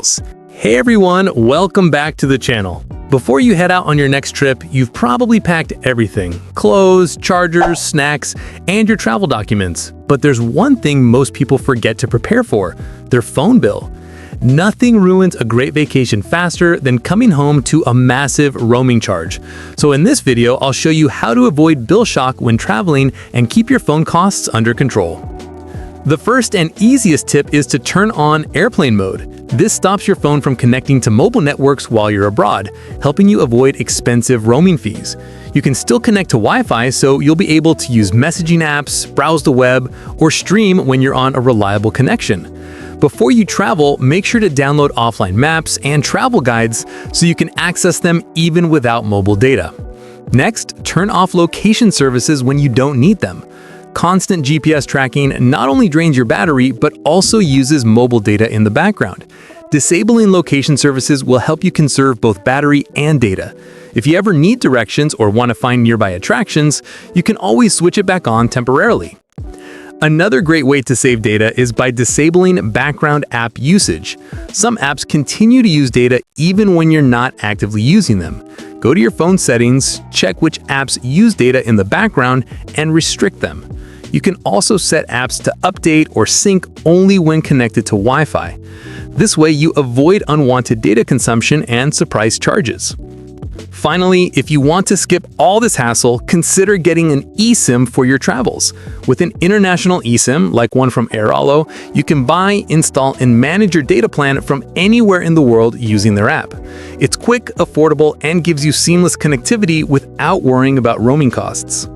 travels. Hey everyone, welcome back to the channel. Before you head out on your next trip, you've probably packed everything: clothes, chargers, snacks, and your travel documents. But there's one thing most people forget to prepare for: their phone bill. Nothing ruins a great vacation faster than coming home to a massive roaming charge. So in this video, I'll show you how to avoid bill shock when traveling and keep your phone costs under control. The first and easiest tip is to turn on airplane mode. This stops your phone from connecting to mobile networks while you're abroad, helping you avoid expensive roaming fees. You can still connect to Wi-Fi, so you'll be able to use messaging apps, browse the web, or stream when you're on a reliable connection. Before you travel, make sure to download offline maps and travel guides so you can access them even without mobile data. Next, turn off location services when you don't need them. Constant GPS tracking not only drains your battery, but also uses mobile data in the background. Disabling location services will help you conserve both battery and data. If you ever need directions or want to find nearby attractions, you can always switch it back on temporarily. Another great way to save data is by disabling background app usage. Some apps continue to use data even when you're not actively using them. Go to your phone settings, check which apps use data in the background, and restrict them. You can also set apps to update or sync only when connected to Wi-Fi. This way, you avoid unwanted data consumption and surprise charges. Finally, if you want to skip all this hassle, consider getting an eSIM for your travels. With an international eSIM, like one from Airalo, you can buy, install, and manage your data plan from anywhere in the world using their app. It's quick, affordable, and gives you seamless connectivity without worrying about roaming costs.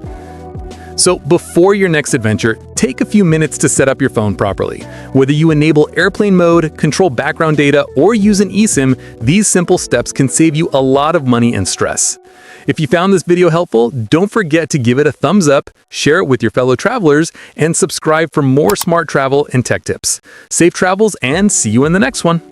So before your next adventure, take a few minutes to set up your phone properly. Whether you enable airplane mode, control background data, or use an eSIM, these simple steps can save you a lot of money and stress. If you found this video helpful, don't forget to give it a thumbs up, share it with your fellow travelers, and subscribe for more smart travel and tech tips. Safe travels, and see you in the next one.